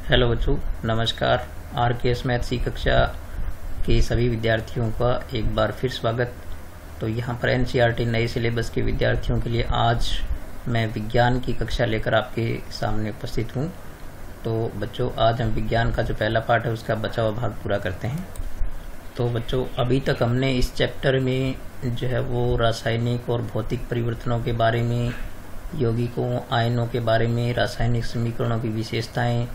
Hello बच्चों, नमस्कार। RKS maths की कक्षा के सभी विद्यार्थियों का एक बार फिर स्वागत। तो यहाँ पर एनसीईआरटी नए सिलेबस के विद्यार्थियों के लिए आज मैं विज्ञान की कक्षा लेकर आपके सामने उपस्थित हूँ। तो बच्चों, आज हम विज्ञान का जो पहला पार्ट है उसका बचा हुआ भाग पूरा करते हैं। तो बच्चों, अभी तक हमने इस चैप्टर में जो है वो रासायनिक और भौतिक परिवर्तनों के बारे में, यौगिकों, आयनों के बारे में, रासायनिक समीकरणों की विशेषताएं,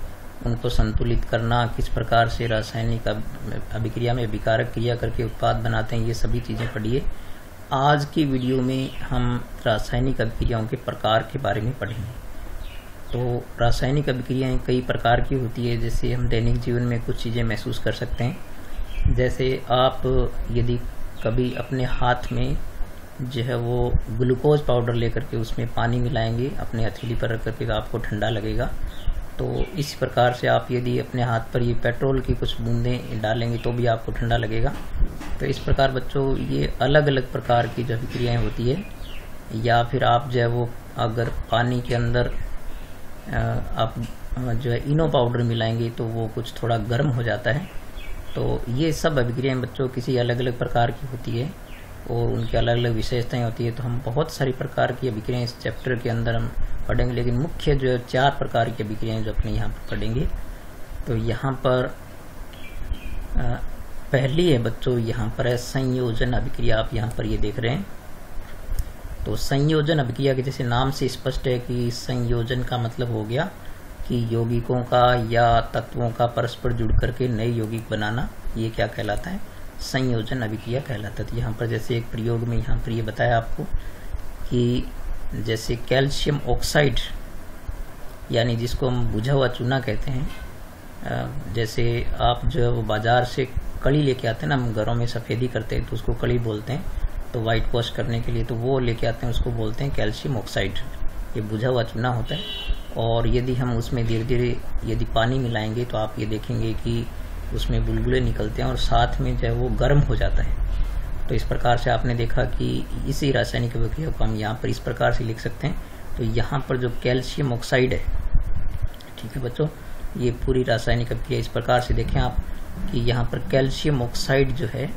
उनको संतुलित करना, किस प्रकार से रासायनिक अभिक्रिया में विकारक क्रिया करके उत्पाद बनाते हैं, ये सभी चीज़ें पढ़िए। आज की वीडियो में हम रासायनिक अभिक्रियाओं के प्रकार के बारे में पढ़ेंगे। तो रासायनिक अभिक्रियाएं कई प्रकार की होती है, जैसे हम दैनिक जीवन में कुछ चीज़ें महसूस कर सकते हैं। जैसे आप यदि कभी अपने हाथ में जो है वो ग्लूकोज पाउडर लेकर के उसमें पानी मिलाएंगे, अपने हथेली पर रख करके, आपको ठंडा लगेगा। तो इस प्रकार से आप यदि अपने हाथ पर ये पेट्रोल की कुछ बूंदें डालेंगे तो भी आपको ठंडा लगेगा। तो इस प्रकार बच्चों, ये अलग अलग प्रकार की जो अभिक्रियाएं होती है। या फिर आप जो है वो अगर पानी के अंदर आप जो है इनो पाउडर मिलाएंगे तो वो कुछ थोड़ा गर्म हो जाता है। तो ये सब अभिक्रियाएं बच्चों किसी अलग अलग प्रकार की होती है और उनकी अलग अलग विशेषताएं होती है। तो हम बहुत सारी प्रकार की अभिक्रियाएं इस चैप्टर के अंदर हम पढ़ेंगे, लेकिन मुख्य जो है 4 प्रकार की अभिक्रियाएं जो अपने यहाँ पर पढ़ेंगे। तो यहाँ पर पहली है बच्चों, यहाँ पर है संयोजन अभिक्रिया। आप यहाँ पर ये देख रहे हैं। तो संयोजन अभिक्रिया के जैसे नाम से स्पष्ट है कि संयोजन का मतलब हो गया कि यौगिकों का या तत्वों का परस्पर जुड़ करके नए यौगिक बनाना। ये क्या कहलाता है? संयोजन अभिक्रिया कहलाता है। तो यहाँ पर जैसे एक प्रयोग में यहाँ पर ये बताया आपको कि जैसे कैल्शियम ऑक्साइड, यानी जिसको हम बुझा हुआ चूना कहते हैं। जैसे आप जो है वो बाजार से कड़ी लेके आते हैं ना, हम घरों में सफ़ेदी करते हैं तो उसको कड़ी बोलते हैं। तो वाइट वॉश करने के लिए तो वो लेके आते हैं, उसको बोलते हैं कैल्शियम ऑक्साइड। ये बुझा हुआ चूना होता है। और यदि हम उसमें धीरे धीरे यदि पानी मिलाएंगे तो आप ये देखेंगे कि उसमें बुलबुले निकलते हैं और साथ में जो है वो गर्म हो जाता है। तो इस प्रकार से आपने देखा कि इसी रासायनिक अभिक्रिया को हम यहाँ पर इस प्रकार से लिख सकते हैं। तो यहाँ पर जो कैल्शियम ऑक्साइड है, ठीक है बच्चों, ये पूरी रासायनिक अभिक्रिया इस प्रकार से देखें आप कि यहाँ पर कैल्शियम ऑक्साइड जो है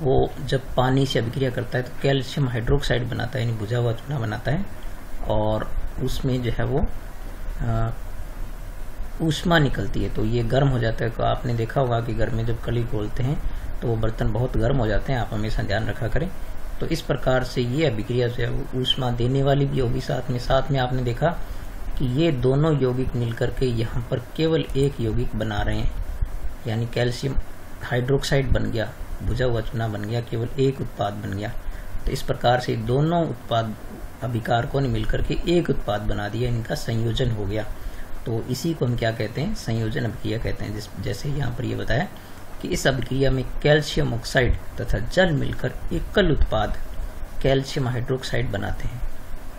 वो जब पानी से अभिक्रिया करता है तो कैल्शियम हाइड्रोक्साइड बनाता है, यानी बुझा हुआ चूना बनाता है। और उसमें जो है वो ऊष्मा निकलती है, तो ये गर्म हो जाता है। तो आपने देखा होगा कि घर में जब कली खोलते हैं तो वो बर्तन बहुत गर्म हो जाते हैं, आप हमेशा ध्यान रखा करें। तो इस प्रकार से ये अभिक्रिया जो है वो ऊष्मा देने वाली भी होगी। साथ में आपने देखा कि ये दोनों यौगिक मिलकर के यहाँ पर केवल एक यौगिक बना रहे हैं, यानी कैल्शियम हाइड्रोक्साइड बन गया, बुझा हुआ चूना बन गया, केवल एक उत्पाद बन गया। तो इस प्रकार से दोनों उत्पाद अभिकारकों ने मिलकर के एक उत्पाद बना दिया, इनका संयोजन हो गया। तो इसी को हम क्या कहते हैं? संयोजन अभिक्रिया कहते हैं। जैसे यहाँ पर ये बताया कि इस अभिक्रिया में कैल्शियम ऑक्साइड तथा जल मिलकर एकल उत्पाद कैल्शियम हाइड्रोक्साइड बनाते हैं।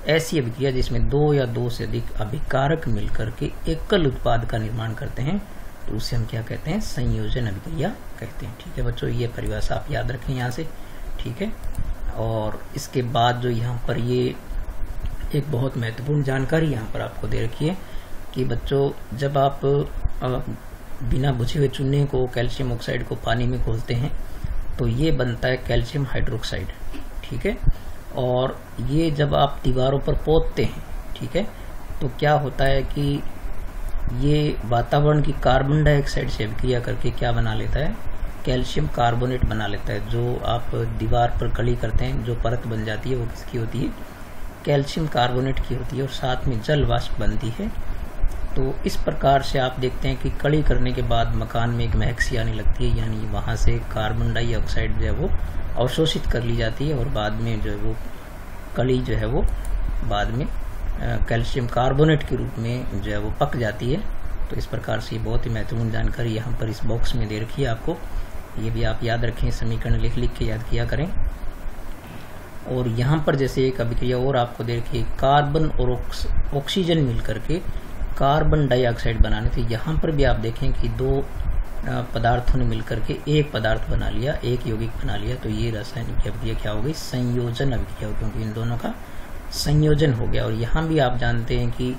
ऐसी अभिक्रिया जिसमें 2 या 2 से अधिक अभिकारक मिलकर के एकल उत्पाद का निर्माण करते हैं, तो उसे हम क्या कहते हैं? संयोजन अभिक्रिया कहते हैं। ठीक है बच्चों, ये परिभाषा आप याद रखें यहाँ से, ठीक है। और इसके बाद जो यहाँ पर ये एक बहुत महत्वपूर्ण जानकारी यहाँ पर आपको दे रखी है कि बच्चों, जब आप बिना बुझे हुए चूने को, कैल्शियम ऑक्साइड को पानी में घोलते हैं तो ये बनता है कैल्शियम हाइड्रोक्साइड, ठीक है। और ये जब आप दीवारों पर पोतते हैं, ठीक है, तो क्या होता है कि ये वातावरण की कार्बन डाइऑक्साइड से अभिक्रिया करके क्या बना लेता है? कैल्शियम कार्बोनेट बना लेता है। जो आप दीवार पर कली करते हैं, जो परत बन जाती है वो किसकी होती है? कैल्शियम कार्बोनेट की होती है। और साथ में जल वाष्प बनती है। तो इस प्रकार से आप देखते हैं कि कड़ी करने के बाद मकान में एक महक सी आने लगती है, यानी वहाँ से कार्बन डाइऑक्साइड जो है वो अवशोषित कर ली जाती है और बाद में जो है वो कड़ी जो है वो बाद में कैल्शियम कार्बोनेट के रूप में जो है वो पक जाती है। तो इस प्रकार से बहुत ही महत्वपूर्ण जानकारी यहाँ पर इस बॉक्स में दे रखी है आपको। ये भी आप याद रखें, समीकरण लिख लिख के याद किया करें। और यहाँ पर जैसे एक अभिक्रिया और आपको दे रखी है, कार्बन और ऑक्सीजन मिलकर के कार्बन डाइऑक्साइड बनाने। तो यहाँ पर भी आप देखें कि 2 पदार्थों ने मिलकर के एक पदार्थ बना लिया, एक यौगिक बना लिया। तो ये रासायनिक अभिक्रिया क्या हो गई? संयोजन अभिक्रिया, क्योंकि इन दोनों का संयोजन हो गया। और यहाँ भी आप जानते हैं कि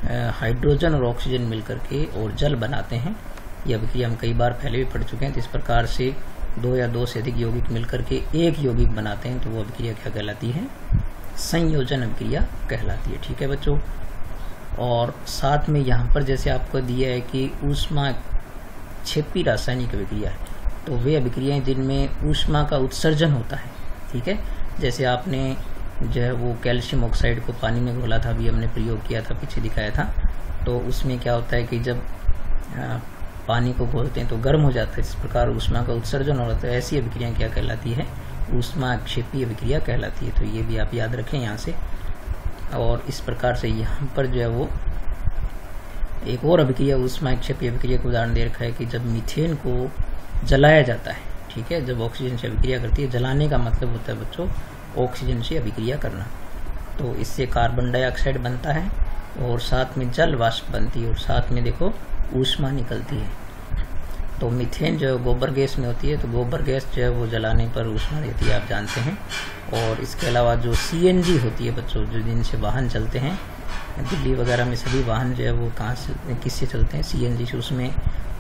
हाइड्रोजन और ऑक्सीजन मिलकर के और जल बनाते हैं। यह अभिक्रिया हम कई बार पहले भी पढ़ चुके हैं। तो इस प्रकार से 2 या 2 से अधिक यौगिक मिलकर के एक यौगिक बनाते हैं तो वो अभिक्रिया क्या कहलाती है? संयोजन अभिक्रिया कहलाती है। ठीक है बच्चों। और साथ में यहाँ पर जैसे आपको दिया है कि ऊष्मा क्षेपी रासायनिक अभिक्रिया है, तो वे अभिक्रियाएं जिनमें ऊष्मा का उत्सर्जन होता है। ठीक है, जैसे आपने जो है वो कैल्शियम ऑक्साइड को पानी में घोला था, अभी हमने प्रयोग किया था, पीछे दिखाया था। तो उसमें क्या होता है कि जब पानी को घोलते हैं तो गर्म हो जाता है, इस प्रकार ऊष्मा का उत्सर्जन हो जाता है। ऐसी अभिक्रिया क्या कहलाती है? ऊष्मा क्षेपी अभिक्रिया कहलाती है। तो ये भी आप याद रखें यहाँ से। और इस प्रकार से यहाँ पर जो है वो एक और अभिक्रिया ऊष्मा क्षेपी अभिक्रिया का उदाहरण दे रखा है कि जब मीथेन को जलाया जाता है। ठीक है, जब ऑक्सीजन से अभिक्रिया करती है, जलाने का मतलब होता है बच्चों ऑक्सीजन से अभिक्रिया करना। तो इससे कार्बन डाइऑक्साइड बनता है और साथ में जल वाष्प बनती है और साथ में देखो ऊष्मा निकलती है। तो मीथेन जो है गोबर गैस में होती है, तो गोबर गैस जो है वो जलाने पर ऊष्मा देती है, आप जानते हैं। और इसके अलावा जो सीएनजी होती है बच्चों, जो जिनसे वाहन चलते हैं, दिल्ली वगैरह में सभी वाहन जो है वो कहाँ से किससे चलते हैं? सीएनजी से। उसमें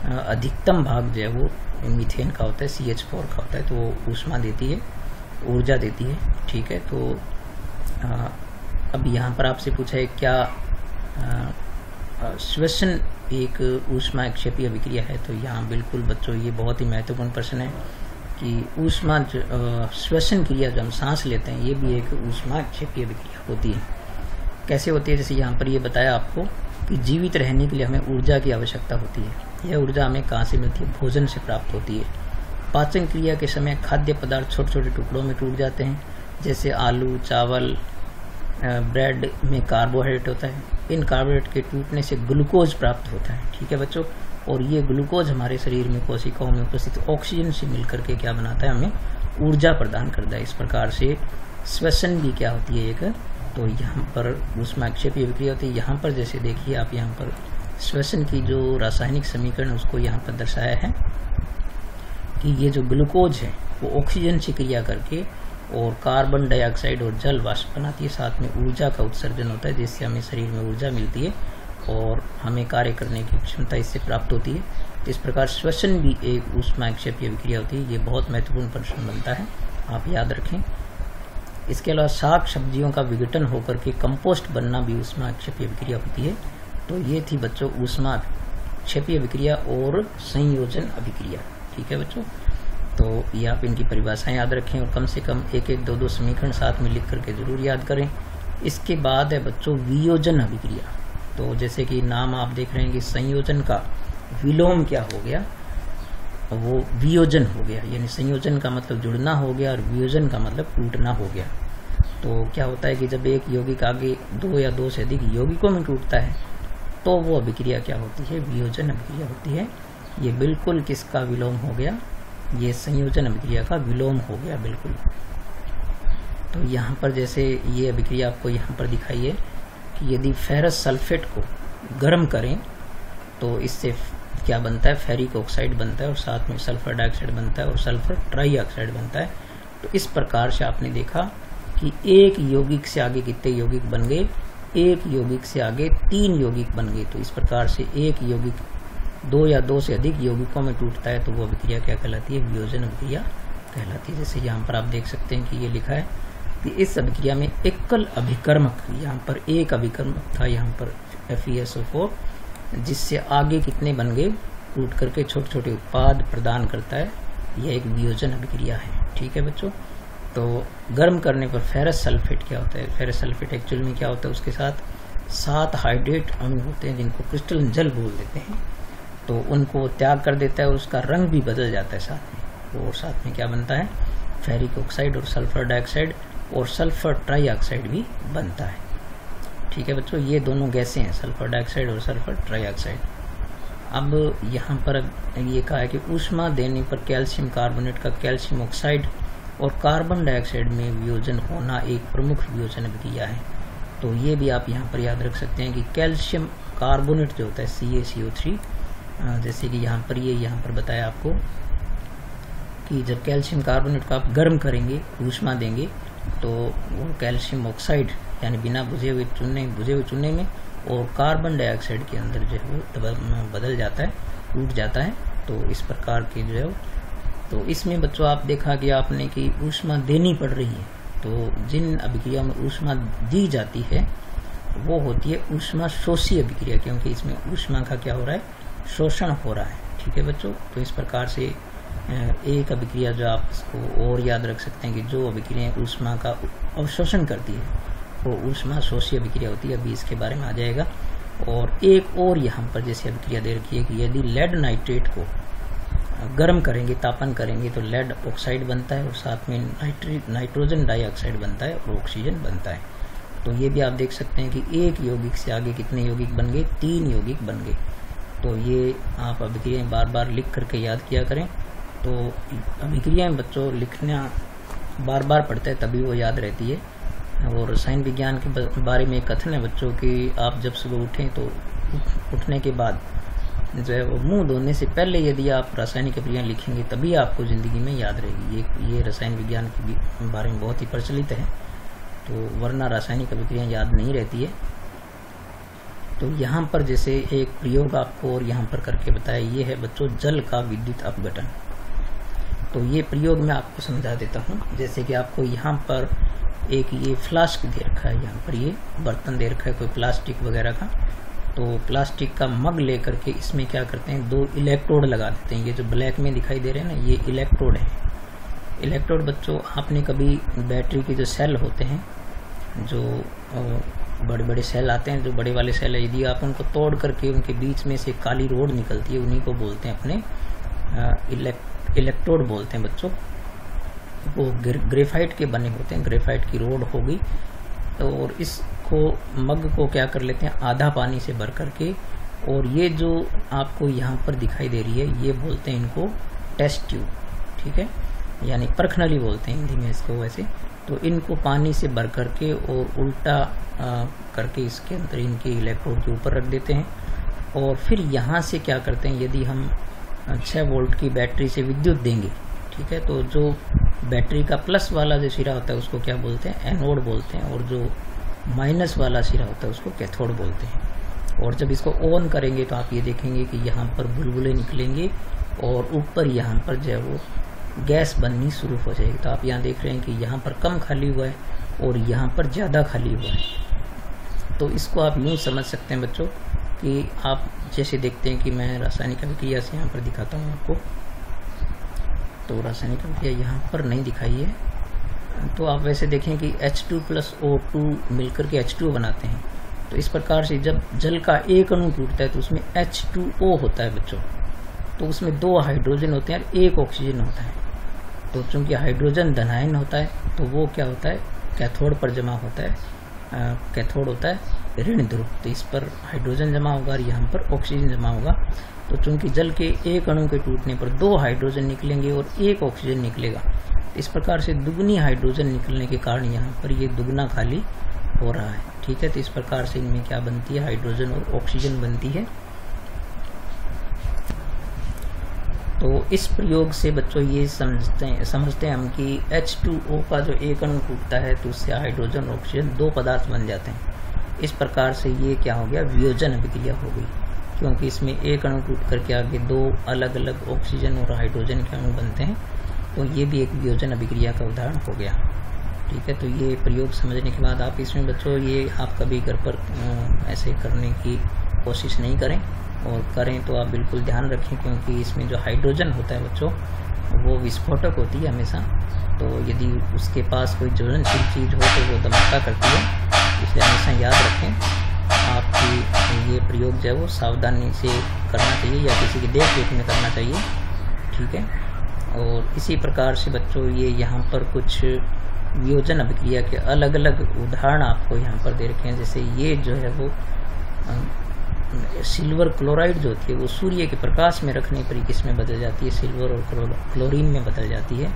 अधिकतम भाग जो है वो मीथेन का होता है, CH4 का होता है। तो वो ऊष्मा देती है, ऊर्जा देती है। ठीक है, तो अब यहाँ पर आपसे पूछा है क्या श्वसन एक ऊष्मा क्षेपी अभिक्रिया है? तो यहाँ बिल्कुल बच्चों ये बहुत ही महत्वपूर्ण प्रश्न है कि ऊष्मा श्वसन क्रिया जो हम सांस लेते हैं ये भी एक ऊष्मा क्षेपी अभिक्रिया होती है। कैसे होती है? जैसे यहाँ पर ये बताया आपको कि जीवित रहने के लिए हमें ऊर्जा की आवश्यकता होती है। यह ऊर्जा हमें कहाँ से मिलती है? भोजन से प्राप्त होती है। पाचन क्रिया के समय खाद्य पदार्थ छोटे छोटे टुकड़ों में टूट जाते हैं, जैसे आलू, चावल, ब्रेड में कार्बोहाइड्रेट होता है। इन कार्बोहाइड्रेट के टूटने से ग्लूकोज प्राप्त होता है। ठीक है बच्चों, और ये ग्लूकोज हमारे शरीर में कोशिकाओं में उपस्थित ऑक्सीजन से मिलकर के क्या बनाता है? हमें ऊर्जा प्रदान करता है। इस प्रकार से श्वसन भी क्या होती है एक, तो यहाँ पर ऊष्माक्षेपी अभिक्रिया होती है। यहाँ पर जैसे देखिए आप, यहाँ पर श्वसन की जो रासायनिक समीकरण उसको यहाँ पर दर्शाया है कि ये जो ग्लूकोज है वो ऑक्सीजन से क्रिया करके और कार्बन डाइऑक्साइड और जल वाष्प बनाती है, साथ में ऊर्जा का उत्सर्जन होता है जिससे हमें शरीर में ऊर्जा मिलती है और हमें कार्य करने की क्षमता इससे प्राप्त होती है। तो इस प्रकार श्वसन भी एक ऊष्माक्षेपी अभिक्रिया होती है। ये बहुत महत्वपूर्ण प्रश्न बनता है, आप याद रखें। इसके अलावा शाक सब्जियों का विघटन होकर के कंपोस्ट बनना भी ऊष्माक्षेपी अभिक्रिया होती है। तो ये थी बच्चों ऊष्माक्षेपी अभिक्रिया और संयोजन अभिक्रिया। ठीक है बच्चों, तो ये आप इनकी परिभाषाएं याद रखें और कम से कम एक एक दो दो समीकरण साथ में लिख करके जरूर याद करें। इसके बाद है बच्चों वियोजन अभिक्रिया। तो जैसे कि नाम आप देख रहे हैं कि संयोजन का विलोम क्या हो गया? वो वियोजन हो गया। यानी संयोजन का मतलब जुड़ना हो गया और वियोजन का मतलब टूटना हो गया। तो क्या होता है कि जब एक यौगिक आगे 2 या 2 से अधिक यौगिकों में टूटता है तो वो अभिक्रिया क्या होती है? वियोजन अभिक्रिया होती है। ये बिल्कुल किसका विलोम हो गया? ये संयोजन अभिक्रिया का विलोम हो गया बिल्कुल। तो यहाँ पर जैसे ये अभिक्रिया आपको यहाँ पर दिखाई है कि यदि फेरस सल्फेट को गर्म करें तो इससे क्या बनता है? फेरिक ऑक्साइड बनता है और साथ में सल्फर डाइऑक्साइड बनता है और सल्फर ट्राइऑक्साइड बनता है। तो इस प्रकार से आपने देखा कि एक यौगिक से आगे कितने यौगिक बन गए? एक यौगिक से आगे 3 यौगिक बन गए। तो इस प्रकार से एक यौगिक 2 या 2 से अधिक यौगिकों में टूटता है तो वो अभिक्रिया क्या कहलाती है? वियोजन अभिक्रिया कहलाती है। जैसे यहाँ पर आप देख सकते हैं कि ये लिखा है कि इस अभिक्रिया में एकल अभिकर्मक, यहाँ पर एक अभिकर्मक था, यहाँ पर FeSO4, जिससे आगे कितने बन गए? टूट करके छोटे छोटे उत्पाद प्रदान करता है। यह एक वियोजन अभिक्रिया है। ठीक है बच्चों, तो गर्म करने पर फेरस सल्फेट क्या होता है? फेरस सल्फेट एक्चुअल में क्या होता है? उसके साथ 7 हाइड्रेट अणु होते हैं जिनको क्रिस्टल जल बोल देते हैं। तो उनको त्याग कर देता है, उसका रंग भी बदल जाता है साथ में। और साथ में क्या बनता है? फेरिक ऑक्साइड और सल्फर डाइऑक्साइड और सल्फर ट्राइऑक्साइड भी बनता है। ठीक है बच्चों, ये दोनों गैसें हैं, सल्फर डाइऑक्साइड और सल्फर ट्राइऑक्साइड। अब यहाँ पर ये कहा है कि ऊष्मा देने पर कैल्शियम कार्बोनेट का कैल्शियम ऑक्साइड और कार्बन डाइऑक्साइड में वियोजन होना एक प्रमुख वियोजन अभिक्रिया है। तो ये भी आप यहाँ पर याद रख सकते हैं कि कैल्शियम कार्बोनेट जो होता है CaCO3, जैसे कि यहाँ पर बताया आपको कि जब कैल्शियम कार्बोनेट को आप गर्म करेंगे, ऊष्मा देंगे, तो वो कैल्शियम ऑक्साइड यानी बिना बुझे हुए चूने में और कार्बन डाइऑक्साइड के अंदर जो है वो बदल जाता है, टूट जाता है। तो इस प्रकार के जो है, तो इसमें बच्चों आप देखा कि आपने कि ऊष्मा देनी पड़ रही है। तो जिन अभिक्रिया में ऊष्मा दी जाती है वो होती है ऊष्मा शोषी अभिक्रिया, क्योंकि इसमें ऊष्मा का क्या हो रहा है, शोषण हो रहा है। ठीक है बच्चों, तो इस प्रकार से एक अभिक्रिया जो आप इसको और याद रख सकते हैं कि जो अभिक्रिया ऊष्मा का अवशोषण करती है वो ऊष्मा शोषी अभिक्रिया होती है। अभी इसके बारे में आ जाएगा। और एक और यहाँ पर जैसे अभिक्रिया दे रखी है कि यदि लेड नाइट्रेट को गर्म करेंगे, तापन करेंगे, तो लेड ऑक्साइड बनता है और साथ में नाइट्रोजन डाइऑक्साइड बनता है और ऑक्सीजन बनता है। तो ये भी आप देख सकते हैं कि एक यौगिक से आगे कितने यौगिक बन गए, 3 यौगिक बन गए। तो ये आप अभिक्रियाएं बार बार लिख करके याद किया करें। तो अभिक्रियाएं बच्चों लिखना बार बार पढ़ते हैं तभी वो याद रहती है। और रसायन विज्ञान के बारे में कथन है बच्चों कि आप जब सुबह उठें तो उठने के बाद जो है वो मुंह धोने से पहले यदि आप रासायनिक अभिक्रियाएं लिखेंगे तभी आपको जिंदगी में याद रहेगी। ये रसायन विज्ञान के बारे में बहुत ही प्रचलित है। तो वरना रासायनिक अभिक्रियाएं याद नहीं रहती है। तो यहाँ पर जैसे एक प्रयोग आपको और यहाँ पर करके बताया, ये है बच्चों जल का विद्युत अपघटन। तो ये प्रयोग मैं आपको समझा देता हूँ। जैसे कि आपको यहाँ पर एक ये फ्लास्क दे रखा है, यहाँ पर ये बर्तन दे रखा है कोई प्लास्टिक वगैरह का। तो प्लास्टिक का मग लेकर के इसमें क्या करते हैं, 2 इलेक्ट्रोड लगा देते हैं। ये जो ब्लैक में दिखाई दे रहे हैं ना, ये इलेक्ट्रोड है। इलेक्ट्रोड बच्चों आपने कभी बैटरी के जो सेल होते हैं, जो बड़े बड़े सेल आते हैं, जो बड़े वाले सेल है, यदि आप उनको तोड़ करके उनके बीच में से काली रोड निकलती है, उन्हीं को बोलते हैं अपने इलेक्ट्रोड बोलते हैं बच्चों। वो ग्रेफाइट के बने होते हैं, ग्रेफाइट की रोड होगी। और इसको मग को क्या कर लेते हैं, आधा पानी से भर करके, और ये जो आपको यहाँ पर दिखाई दे रही है ये बोलते हैं इनको टेस्ट ट्यूब। ठीक है, यानी परखनली बोलते हैं हिंदी में इसको वैसे। तो इनको पानी से भर करके और उल्टा करके इसके अंदर इनके इलेक्ट्रोड के ऊपर रख देते हैं। और फिर यहाँ से क्या करते हैं, यदि हम 6 वोल्ट की बैटरी से विद्युत देंगे, ठीक है, तो जो बैटरी का प्लस वाला जो सिरा होता है उसको क्या बोलते हैं, एनोड बोलते हैं, और जो माइनस वाला सिरा होता है उसको कैथोड बोलते हैं। और जब इसको ऑन करेंगे तो आप ये देखेंगे कि यहाँ पर बुलबुले निकलेंगे और ऊपर यहाँ पर जो है वो गैस बननी शुरू हो जाएगी। तो आप यहाँ देख रहे हैं कि यहाँ पर कम खाली हुआ है और यहाँ पर ज़्यादा खाली हुआ है। तो इसको आप यूँ समझ सकते हैं बच्चों कि आप जैसे देखते हैं कि मैं रासायनिक अभिक्रिया से यहाँ पर दिखाता हूँ आपको। तो रासायनिक अभिक्रिया यहाँ पर नहीं दिखाई है। तो आप वैसे देखें कि H2 + O2 मिलकर के H2O बनाते हैं। तो इस प्रकार से जब जल का एक अणु टूटता है तो उसमें H2O होता है बच्चों। तो उसमें 2 हाइड्रोजन होते हैं और 1 ऑक्सीजन होता है। तो चूंकि हाइड्रोजन धनायन होता है तो वो क्या होता है, कैथोड पर जमा होता है। कैथोड होता है ऋण ध्रुव, तो इस पर हाइड्रोजन जमा होगा और यहाँ पर ऑक्सीजन जमा होगा। तो चूंकि जल के एक अणु के टूटने पर 2 हाइड्रोजन निकलेंगे और 1 ऑक्सीजन निकलेगा। इस प्रकार से दुगनी हाइड्रोजन निकलने के कारण यहाँ पर ये दुगना खाली हो रहा है। ठीक है, तो इस प्रकार से इनमें क्या बनती है, हाइड्रोजन और ऑक्सीजन बनती है। तो इस प्रयोग से बच्चों ये समझते हैं हम कि H2O का जो एक अणु टूटता है तो उससे हाइड्रोजन और ऑक्सीजन 2 पदार्थ बन जाते हैं। इस प्रकार से ये क्या हो गया, वियोजन अभिक्रिया हो गई, क्योंकि इसमें एक अणु टूट करके आगे 2 अलग अलग ऑक्सीजन और हाइड्रोजन के अणु बनते हैं। तो ये भी एक वियोजन अभिक्रिया का उदाहरण हो गया। ठीक है, तो ये प्रयोग समझने के बाद आप इसमें बच्चों ये आप कभी घर पर ऐसे करने की कोशिश नहीं करें, और करें तो आप बिल्कुल ध्यान रखें, क्योंकि इसमें जो हाइड्रोजन होता है बच्चों वो विस्फोटक होती है हमेशा। तो यदि उसके पास कोई ज्वलनशील चीज़ हो तो वो धमाका करती है, इसलिए हमेशा याद रखें। आपकी ये प्रयोग जो है वो सावधानी से करना चाहिए या किसी की देख रेख में करना चाहिए। ठीक है, और इसी प्रकार से बच्चों ये यहाँ पर कुछ वियोजन अभिक्रिया के अलग अलग उदाहरण आपको यहाँ पर दे रखे हैं। जैसे ये जो है वो सिल्वर क्लोराइड जो होती है वो सूर्य के प्रकाश में रखने पर किस में बदल जाती है, सिल्वर और क्लोरीन में बदल जाती है।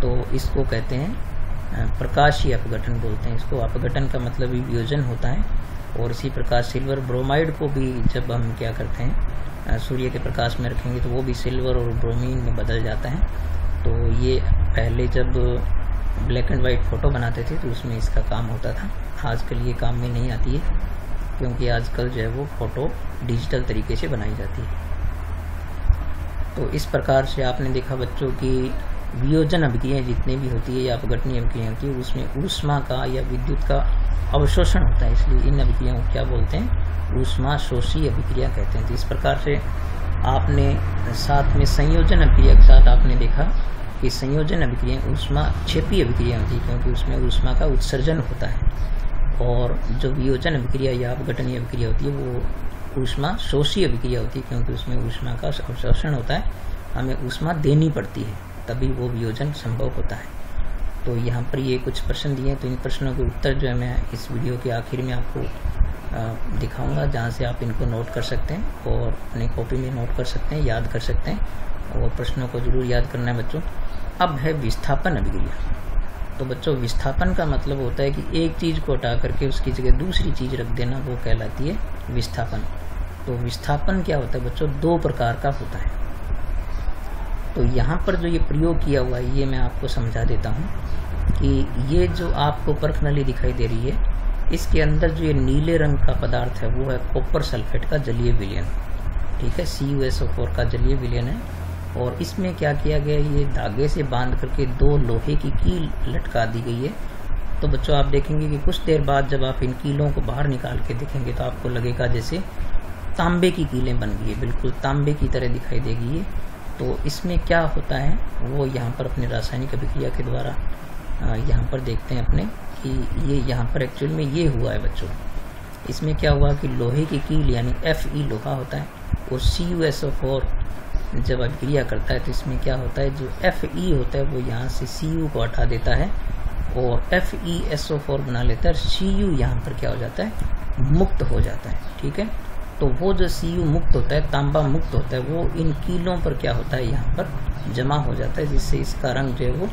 तो इसको कहते हैं प्रकाशीय अपघटन बोलते हैं। इसको अपघटन का मतलब भी वियोजन होता है। और इसी प्रकार सिल्वर ब्रोमाइड को भी जब हम क्या करते हैं, सूर्य के प्रकाश में रखेंगे तो वो भी सिल्वर और ब्रोमीन में बदल जाता है। तो ये पहले जब ब्लैक एंड वाइट फ़ोटो बनाते थे तो उसमें इसका काम होता था, आजकल ये काम में नहीं आती है। क्योंकि आजकल जो है वो फोटो डिजिटल तरीके से बनाई जाती है। तो इस प्रकार से आपने देखा बच्चों की वियोजन अभिक्रियाएं जितनी भी होती है या अपघटनीय अभिक्रियाएं होती है उसमें ऊष्मा का या विद्युत का अवशोषण होता है, इसलिए इन अभिक्रियाओं को क्या बोलते हैं, ऊष्मा शोषी अभिक्रिया कहते हैं। तो इस प्रकार से आपने साथ में संयोजन अभिक्रिया के साथ आपने देखा कि संयोजन अभिक्रिया ऊष्मा क्षेपी अभिक्रिया होती है, क्योंकि उसमें ऊष्मा का उत्सर्जन होता है, और जो वियोजन अभिक्रिया या अपघटनीय अभिक्रिया होती है वो ऊष्मा शोषी अभिक्रिया होती है, क्योंकि उसमें ऊष्मा का अवशोषण होता है, हमें ऊष्मा देनी पड़ती है तभी वो वियोजन संभव होता है। तो यहाँ पर ये कुछ प्रश्न दिए, तो इन प्रश्नों के उत्तर जो है मैं इस वीडियो के आखिर में आपको दिखाऊंगा, जहाँ से आप इनको नोट कर सकते हैं और अपनी कॉपी में नोट कर सकते हैं, याद कर सकते हैं, और प्रश्नों को जरूर याद करना है बच्चों। अब है विस्थापन अभिक्रिया। तो बच्चों विस्थापन का मतलब होता है कि एक चीज को हटा करके उसकी जगह दूसरी चीज रख देना, वो कहलाती है विस्थापन। तो विस्थापन क्या होता है बच्चों, दो प्रकार का होता है। तो यहाँ पर जो ये प्रयोग किया हुआ है ये मैं आपको समझा देता हूँ कि ये जो आपको परख नली दिखाई दे रही है, इसके अंदर जो ये नीले रंग का पदार्थ है वो है कॉपर सल्फेट का जलीय विलयन, ठीक है, CuSO4 का जलीय विलयन है। और इसमें क्या किया गया, ये धागे से बांध करके दो लोहे की कील लटका दी गई है। तो बच्चों आप देखेंगे कि कुछ देर बाद जब आप इन कीलों को बाहर निकाल के देखेंगे तो आपको लगेगा जैसे तांबे की कीलें बन गई है, बिल्कुल तांबे की तरह दिखाई देगी ये। तो इसमें क्या होता है वो यहाँ पर अपने रासायनिक अभिक्रिया के द्वारा यहाँ पर देखते हैं अपने कि ये यहाँ पर एक्चुअल में ये हुआ है बच्चों। इसमें क्या हुआ कि लोहे की कील यानी Fe लोहा होता है, और CuSO4 जब अभिक्रिया करता है तो इसमें क्या होता है, जो Fe होता है वो यहाँ से Cu को हटा देता है और FeSO4 बना लेता है। Cu यहाँ पर क्या हो जाता है, मुक्त हो जाता है, ठीक है। तो वो जो Cu मुक्त होता है, तांबा मुक्त होता है, वो इन कीलों पर क्या होता है, यहाँ पर जमा हो जाता है, जिससे इसका रंग जो है वो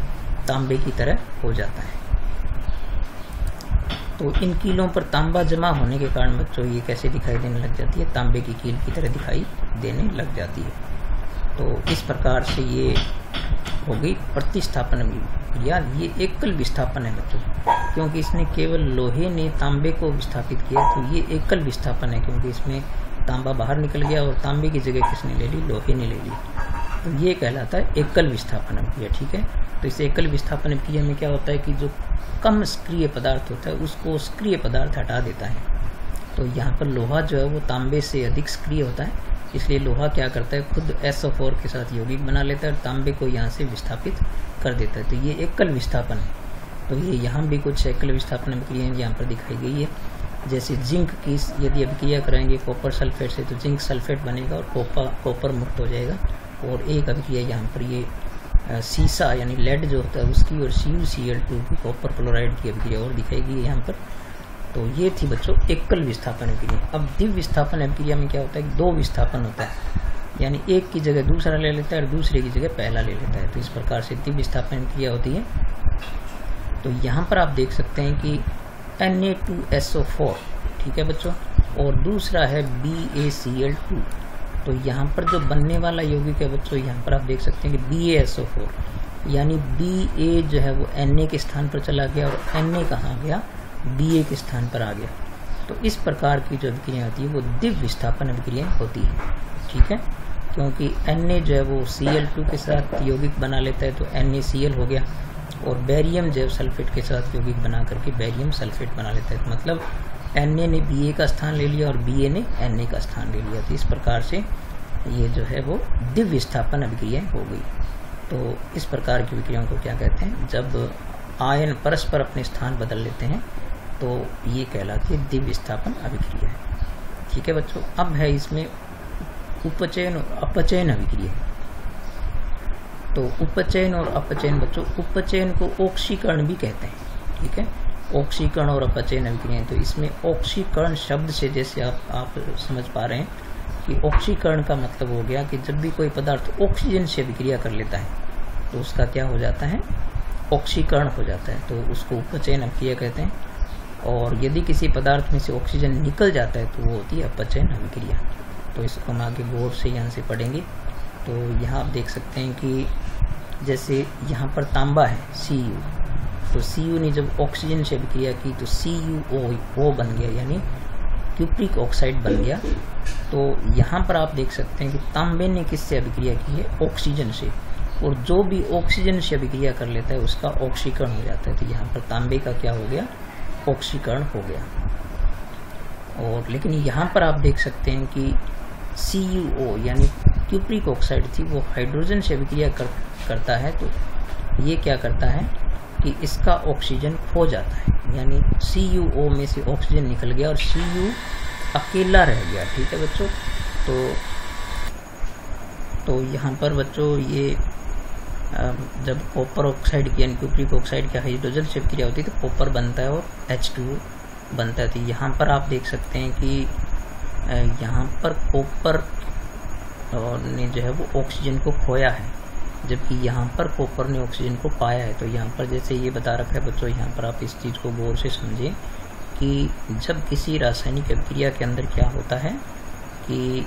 तांबे की तरह हो जाता है। तो इन कीलों पर तांबा जमा होने के कारण बच्चों ये कैसे दिखाई देने लग जाती है, तांबे की कील की तरह दिखाई देने लग जाती है। तो इस प्रकार से ये हो गई प्रतिस्थापन अभिक्रिया। ये एकल विस्थापन है बच्चों, क्योंकि इसने केवल लोहे ने तांबे को विस्थापित किया, तो ये एकल विस्थापन है, क्योंकि इसमें तांबा बाहर निकल गया और तांबे की जगह किसने ले ली, लोहे ने ले ली। तो ये कहलाता है एकल विस्थापन अभिक्रिया, ठीक है। तो इस एकल विस्थापन अभिक्रिया में क्या होता है कि जो कम सक्रिय पदार्थ होता है उसको सक्रिय पदार्थ हटा देता है। तो यहाँ पर लोहा जो है वो तांबे से अधिक सक्रिय होता है, इसलिए लोहा क्या करता है, खुद SO4 के साथ यौगिक बना लेता है और तांबे को यहाँ से विस्थापित कर देता है। तो ये एकल विस्थापन है। तो ये यहाँ भी कुछ एकल विस्थापन अभिक्रियाएं यहाँ पर दिखाई गई है। जैसे जिंक की यदि अभिक्रिया कराएंगे कॉपर सल्फेट से तो जिंक सल्फेट बनेगा और कॉपर मुक्त हो जाएगा। और एक अभिक्रिया यहाँ पर ये सीसा यानी लेड जो होता है उसकी और CuCl2 की कॉपर क्लोराइड की अभिक्रिया और दिखाई गई है यहाँ पर। तो ये थी बच्चों एकल विस्थापन अभिक्रिया। अब द्वि विस्थापन अभिक्रिया में क्या होता है, दो विस्थापन होता है, यानी एक की जगह दूसरा ले लेता है और दूसरे की जगह पहला ले लेता है। तो इस प्रकार से द्वि विस्थापन अभिक्रिया होती है। तो यहाँ पर आप देख सकते हैं कि Na2SO4, ठीक है बच्चों, और दूसरा है BaCl2। तो यहाँ पर जो बनने वाला यौगिक है बच्चों, यहाँ पर आप देख सकते हैं कि BaSO4 यानी Ba जो है वो Na के स्थान पर चला गया और Na कहाँ आ गया, Ba के स्थान पर आ गया। तो इस प्रकार की जो अभिक्रिया होती है वो द्वि विस्थापन अभिक्रिया होती है, ठीक है, क्योंकि Na जो है वो Cl2 के साथ यौगिक बना लेता है तो NaCl हो गया, और बेरियम जैव सल्फेट के साथ यौगिक बना करके बेरियम सल्फेट बना लेता है। तो मतलब Na ने Ba का स्थान ले लिया और Ba ने Na का स्थान ले लिया। तो इस प्रकार से ये जो है वो द्वि विस्थापन अभिक्रिया हो गई। तो इस प्रकार की अभिक्रियाओं को क्या कहते हैं, जब आयन परस्पर अपने स्थान बदल लेते हैं तो ये कहलाती है द्वि विस्थापन अभिक्रिया, ठीक है बच्चों। अब है इसमें उपचयन और अपचयन अभिक्रिया। तो उपचयन और अपचयन बच्चों, उपचयन को ऑक्सीकरण भी कहते हैं, ठीक है, ऑक्सीकरण और अपचयन अभिक्रिया। तो इसमें ऑक्सीकरण शब्द से जैसे आप समझ पा रहे हैं कि ऑक्सीकरण का मतलब हो गया कि जब भी कोई पदार्थ ऑक्सीजन से अभिक्रिया कर लेता है तो उसका क्या हो जाता है, ऑक्सीकरण हो जाता है, तो उसको उपचयन अभिक्रिया कहते हैं। और यदि किसी पदार्थ में से ऑक्सीजन निकल जाता है तो वो होती है अपचयन अभिक्रिया। तो इसको हम आगे गौर से यहाँ से पढ़ेंगे। तो यहाँ आप देख सकते हैं कि जैसे यहाँ पर तांबा है Cu, तो Cu ने जब ऑक्सीजन से अभिक्रिया की तो CuO बन गया, यानी क्यूप्रिक ऑक्साइड बन गया। तो यहाँ पर आप देख सकते हैं कि तांबे ने किससे अभिक्रिया की है, ऑक्सीजन से, और जो भी ऑक्सीजन से अभिक्रिया कर लेता है उसका ऑक्सीकरण हो जाता है। तो यहाँ पर तांबे का क्या हो गया, ऑक्सीकरण हो गया। और लेकिन यहाँ पर आप देख सकते हैं कि CuO यानी क्यूप्रिक ऑक्साइड थी, वो हाइड्रोजन से अभिक्रिया करता है। तो ये क्या करता है कि इसका ऑक्सीजन खो जाता है, यानी CuO में से ऑक्सीजन निकल गया और Cu अकेला रह गया। ठीक है बच्चों, तो यहाँ पर बच्चों ये जब कॉपर ऑक्साइड की यानी क्यूप्रिक ऑक्साइड की हाइड्रोजन से अभिक्रिया होती है तो कॉपर बनता है और H2O बनता है। तो यहाँ पर आप देख सकते हैं कि यहाँ पर कॉपर ने जो है वो ऑक्सीजन को खोया है, जबकि यहाँ पर कॉपर ने ऑक्सीजन को पाया है। तो यहाँ पर जैसे ये बता रखा है बच्चों, यहाँ पर आप इस चीज़ को गौर से समझें कि जब किसी रासायनिक अभिक्रिया के अंदर क्या होता है कि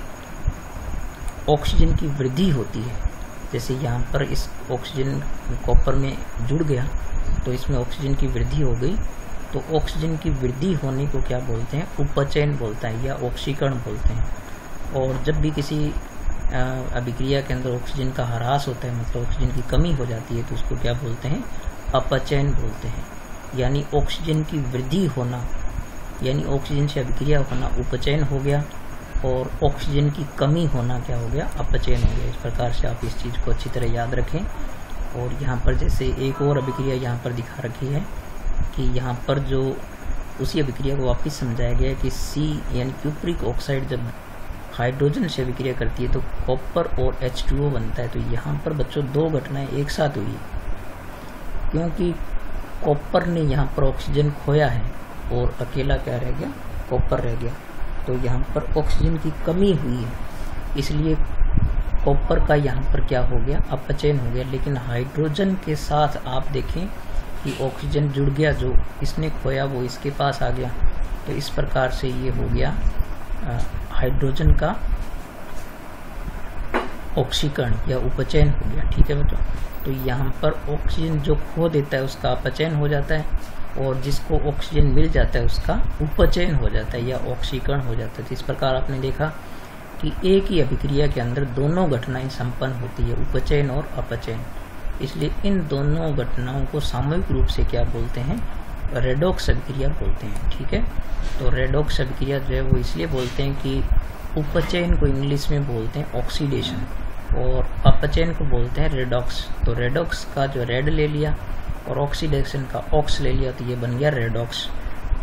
ऑक्सीजन की वृद्धि होती है। जैसे यहाँ पर इस ऑक्सीजन कॉपर में जुड़ गया तो इसमें ऑक्सीजन की वृद्धि हो गई। तो ऑक्सीजन की वृद्धि होने को क्या बोलते हैं, उपचयन बोलता है या ऑक्सीकरण बोलते हैं। और जब भी किसी अभिक्रिया के अंदर ऑक्सीजन का ह्रास होता है, मतलब ऑक्सीजन की कमी हो जाती है, तो उसको क्या बोलते हैं, अपचयन बोलते हैं। यानी ऑक्सीजन की वृद्धि होना यानी ऑक्सीजन से अभिक्रिया होना उपचयन हो गया, और ऑक्सीजन की कमी होना क्या हो गया, अपचयन हो गया। इस प्रकार से आप इस चीज़ को अच्छी तरह याद रखें। और यहाँ पर जैसे एक और अभिक्रिया यहाँ पर दिखा रखी है कि यहाँ पर जो उसी अभिक्रिया को वापस समझाया गया है कि C यानी क्यूप्रिक ऑक्साइड जब हाइड्रोजन से अभिक्रिया करती है तो कॉपर और H2O बनता है। तो यहाँ पर बच्चों दो घटनाएं एक साथ हुई है, क्योंकि कॉपर ने यहाँ पर ऑक्सीजन खोया है और अकेला क्या रह गया, कॉपर रह गया। तो यहाँ पर ऑक्सीजन की कमी हुई है, इसलिए कॉपर का यहाँ पर क्या हो गया, अपचयन हो गया। लेकिन हाइड्रोजन के साथ आप देखें कि ऑक्सीजन जुड़ गया, जो इसने खोया वो इसके पास आ गया। तो इस प्रकार से ये हो गया हाइड्रोजन का ऑक्सीकरण या उपचयन हो गया। ठीक है बच्चों, तो यहाँ पर ऑक्सीजन जो खो देता है उसका अपचयन हो जाता है, और जिसको ऑक्सीजन मिल जाता है उसका उपचयन हो जाता है या ऑक्सीकरण हो जाता है। तो इस प्रकार आपने देखा कि एक ही अभिक्रिया के अंदर दोनों घटनाएं संपन्न होती है, उपचयन और अपचयन। इसलिए इन दोनों घटनाओं को सामूहिक रूप से क्या बोलते हैं, रेडॉक्स अभिक्रिया बोलते हैं। ठीक है, तो रेडॉक्स अभिक्रिया जो है वो इसलिए बोलते हैं कि उपचयन को इंग्लिश में बोलते हैं ऑक्सीडेशन और अपचयन को बोलते हैं रेडॉक्स। तो रेडॉक्स का जो रेड ले लिया और ऑक्सीडेशन का ऑक्स ले लिया, तो ये बन गया रेडॉक्स।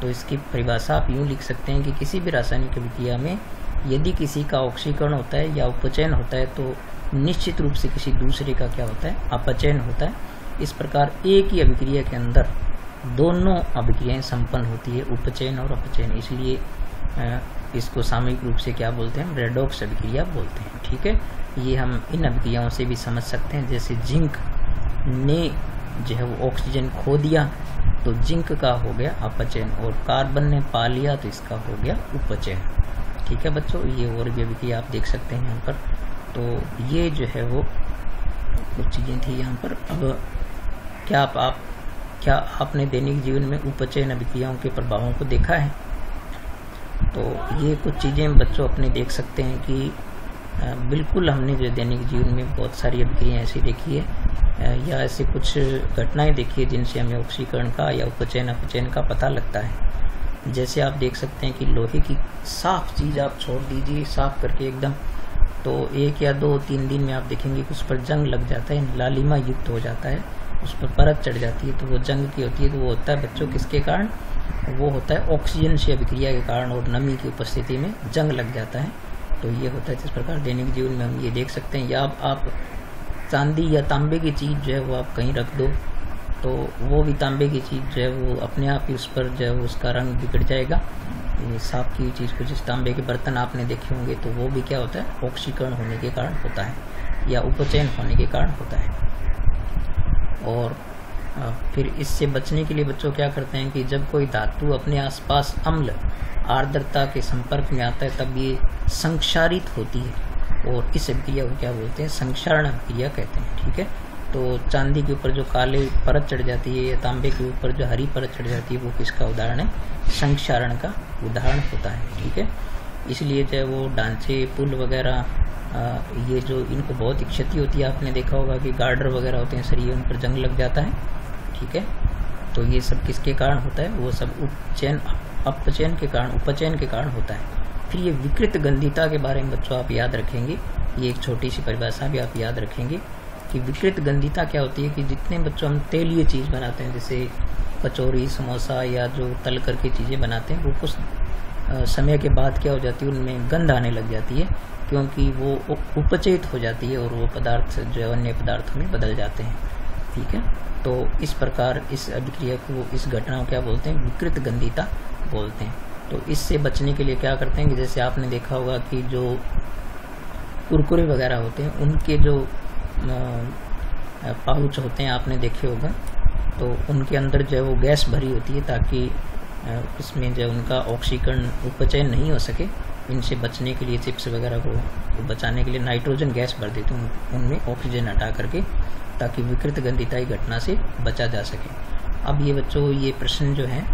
तो इसकी परिभाषा आप यूँ लिख सकते हैं कि किसी भी रासायनिक अभिक्रिया में यदि किसी का ऑक्सीकरण होता है या उपचयन होता है तो निश्चित रूप से किसी दूसरे का क्या होता है, अपचयन होता है। इस प्रकार एक ही अभिक्रिया के अंदर दोनों अभिक्रियाएं संपन्न होती है, उपचयन और अपचयन। इसलिए इसको सामूहिक रूप से क्या बोलते हैं, रेडॉक्स अभिक्रिया बोलते हैं। ठीक है, ये हम इन अभिक्रियाओं से भी समझ सकते हैं। जैसे जिंक ने जो है वो ऑक्सीजन खो दिया तो जिंक का हो गया अपचयन, और कार्बन ने पा लिया तो इसका हो गया उपचयन। ठीक है बच्चों, ये और भी अभिक्रिया आप देख सकते हैं यहाँ पर। तो ये जो है वो कुछ चीज़ें थी यहाँ पर। अब क्या आपने दैनिक जीवन में उपचयन अभिक्रियाओं के प्रभावों को देखा है? तो ये कुछ चीज़ें बच्चों अपने देख सकते हैं कि बिल्कुल हमने जो दैनिक जीवन में बहुत सारी अभिक्रियाएं ऐसी देखी है या ऐसे कुछ घटनाएं देखी है जिनसे हमें ऑक्सीकरण का या उपचयन अपचयन का पता लगता है। जैसे आप देख सकते हैं कि लोहे की साफ चीज़ आप छोड़ दीजिए साफ करके एकदम, तो 1 या 2-3 दिन में आप देखेंगे कि उस पर जंग लग जाता है, लालिमा युक्त हो जाता है, उस पर परत चढ़ जाती है। तो वो जंग की होती है, तो वो होता है बच्चों किसके कारण, वो होता है ऑक्सीजन से अभिक्रिया के कारण और नमी की उपस्थिति में जंग लग जाता है। तो ये होता है। इस प्रकार दैनिक जीवन में हम ये देख सकते हैं। या आप चांदी या तांबे की चीज़ जो है वो आप कहीं रख दो तो वो भी तांबे की चीज़ जो है वो अपने आप ही उस पर जो है उसका रंग बिगड़ जाएगा। ये साफ की चीज़ को, जिस तांबे के बर्तन आपने देखे होंगे, तो वो भी क्या होता है, ऑक्सीकरण होने के कारण होता है या उपचयन होने के कारण होता है। और फिर इससे बचने के लिए बच्चों क्या करते हैं कि जब कोई धातु अपने आसपास अम्ल आर्द्रता के संपर्क में आता है तब ये संक्षारित होती है, और इस अभिक्रिया को क्या बोलते हैं, संक्षारण अभिक्रिया कहते हैं। ठीक है, तो चांदी के ऊपर जो काले परत चढ़ जाती है या तांबे के ऊपर जो हरी परत चढ़ जाती है वो किसका उदाहरण है? संक्षारण का उदाहरण होता है। ठीक है, इसलिए चाहे वो ढांचे पुल वगैरह ये जो इनको बहुत ही क्षति होती है। आपने देखा होगा कि गार्डर वगैरह होते हैं सरिये, उन पर जंग लग जाता है। ठीक है, तो ये सब किसके कारण होता है? वो सब अपचयन के कारण होता है। फिर ये विकृत गंधिता के बारे में बच्चों आप याद रखेंगे, ये एक छोटी सी परिभाषा भी आप याद रखेंगे कि विकृत गंधिता क्या होती है कि जितने बच्चों हम तेलीय चीज बनाते हैं जैसे कचौरी, समोसा या जो तल करके चीजें बनाते हैं, वो कुछ समय के बाद क्या हो जाती है, उनमें गंध आने लग जाती है क्योंकि वो उपचयित हो जाती है और वो पदार्थ जो अन्य पदार्थों में बदल जाते हैं। ठीक है, तो इस प्रकार इस अभिक्रिया को, इस घटना को क्या बोलते हैं? विकृत गंधिता बोलते हैं। तो इससे बचने के लिए क्या करते हैं कि जैसे आपने देखा होगा कि जो कुरकुरे वगैरह होते हैं उनके जो पाउच होते हैं आपने देखे होगा, तो उनके अंदर जो है वो गैस भरी होती है ताकि इसमें जो उनका ऑक्सीकरण उपचयन नहीं हो सके। इनसे बचने के लिए चिप्स वगैरह को बचाने के लिए नाइट्रोजन गैस भर देते हैं उनमें ऑक्सीजन हटा करके, ताकि विकृत गंधिता की घटना से बचा जा सके। अब ये बच्चों ये प्रश्न जो है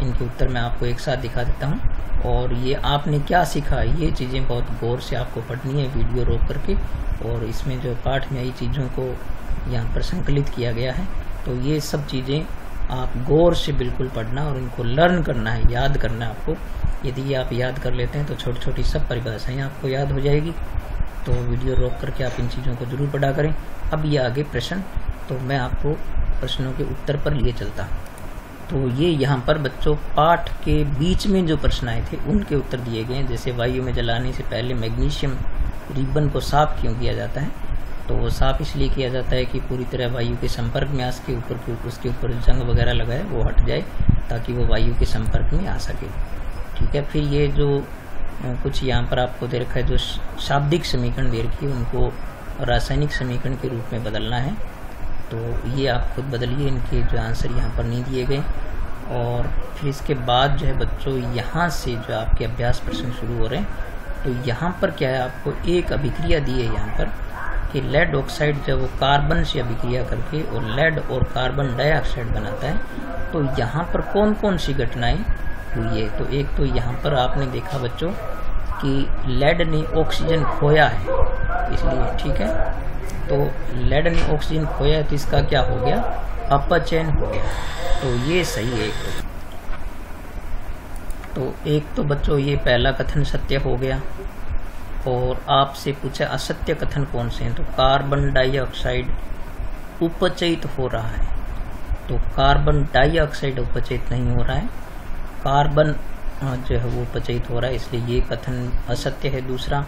इनके उत्तर मैं आपको एक साथ दिखा देता हूँ, और ये आपने क्या सीखा ये चीज़ें बहुत गौर से आपको पढ़नी है वीडियो रोक करके, और इसमें जो पाठ में आई चीज़ों को यहाँ पर संकलित किया गया है। तो ये सब चीज़ें आप गौर से बिल्कुल पढ़ना और इनको लर्न करना है, याद करना है आपको। यदि ये आप याद कर लेते हैं तो छोटी छोटी सब परिभाषाएं आपको याद हो जाएगी। तो वीडियो रोक करके आप इन चीज़ों को जरूर पढ़ा करें। अब ये आगे प्रश्न, तो मैं आपको प्रश्नों के उत्तर पर लिए चलता हूँ। तो ये यहाँ पर बच्चों पाठ के बीच में जो प्रश्न आए थे उनके उत्तर दिए गए हैं। जैसे वायु में जलाने से पहले मैग्नीशियम रिबन को साफ क्यों किया जाता है? तो वो साफ इसलिए किया जाता है कि पूरी तरह वायु के संपर्क में उसके ऊपर जंग वगैरह लगाए वो हट जाए, ताकि वो वायु के संपर्क में आ सके। ठीक है, फिर ये जो कुछ यहाँ पर आपको दे रखा है, जो शाब्दिक समीकरण दे रखी है उनको रासायनिक समीकरण के रूप में बदलना है। तो ये आप खुद बदलिए, इनके जो आंसर यहाँ पर नहीं दिए गए। और फिर इसके बाद जो है बच्चों यहाँ से जो आपके अभ्यास प्रश्न शुरू हो रहे हैं, तो यहाँ पर क्या है, आपको एक अभिक्रिया दी है यहाँ पर कि लेड ऑक्साइड जब वो कार्बन से अभिक्रिया करके और लेड और कार्बन डाइऑक्साइड बनाता है, तो यहाँ पर कौन कौन सी घटनाएं हुई है? तो एक तो यहाँ पर आपने देखा बच्चों कि लेड ने ऑक्सीजन खोया है, इसलिए ठीक है, तो लेड ने ऑक्सीजन खोया है तो इसका क्या हो गया? अपचयन हो गया। तो ये सही है। तो एक तो बच्चों ये पहला कथन सत्य हो गया। और आपसे पूछा असत्य कथन कौन से हैं? तो कार्बन डाइऑक्साइड उपचयित हो रहा है, तो कार्बन डाइऑक्साइड उपचयित नहीं हो रहा है, कार्बन जो है वो उपचयित हो रहा है, इसलिए ये कथन असत्य है। दूसरा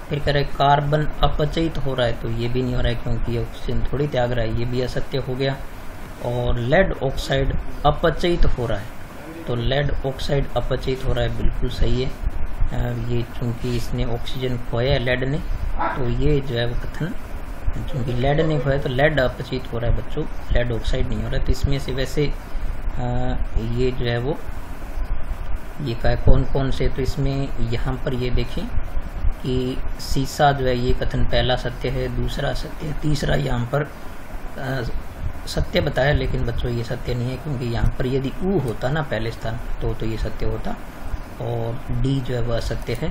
फिर कह रहे कार्बन अपचयित हो रहा है, तो ये भी नहीं हो रहा है क्योंकि ऑक्सीजन थोड़ी त्याग रहा है, ये भी असत्य हो गया। और लेड ऑक्साइड अपचयित हो रहा है, तो लेड ऑक्साइड अपचयित हो रहा है, बिल्कुल सही है। ये चूंकि इसने ऑक्सीजन खोया है लेड ने, तो ये जो है वो कथन, चूंकि लेड ने खोया तो लेड अपचयित हो रहा है बच्चों, लेड ऑक्साइड नहीं हो रहा है। तो इसमें से वैसे ये जो है वो ये का कौन कौन से, तो इसमें यहाँ पर ये देखें कि सीसा जो है ये कथन पहला सत्य है, दूसरा सत्य है, तीसरा यहाँ पर सत्य बताया, लेकिन बच्चों ये सत्य नहीं है क्योंकि यहाँ पर यदि ऊ होता ना पहले स्थान तो ये सत्य होता, और डी जो है वह असत्य है।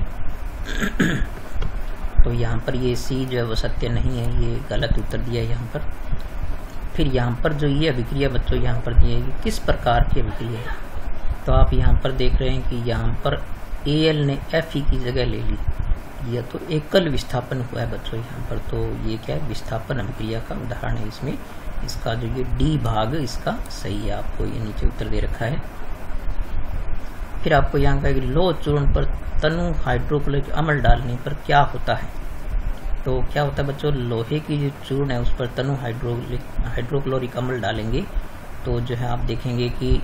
तो यहाँ पर ये सी जो है वह सत्य नहीं है, ये गलत उत्तर दिया है यहाँ पर। फिर यहाँ पर जो ये अभिक्रिया बच्चों यहाँ पर दी है किस प्रकार की अभिक्रिया है, तो आप यहाँ पर देख रहे हैं कि यहाँ पर Al ने Fe की जगह ले ली, यह तो एकल विस्थापन हुआ है बच्चों यहाँ पर। तो ये क्या है, विस्थापन अभिक्रिया का उदाहरण है। इसमें इसका जो ये डी भाग इसका सही है, आपको ये नीचे उत्तर दे रखा है। फिर आपको यहाँ का लोह चूर्ण पर तनु हाइड्रोक्लोरिक अम्ल डालने पर क्या होता है? तो क्या होता है बच्चों, लोहे की जो चूर्ण है उस पर तनु हाइड्रोक्लोरिक अम्ल डालेंगे तो जो है आप देखेंगे कि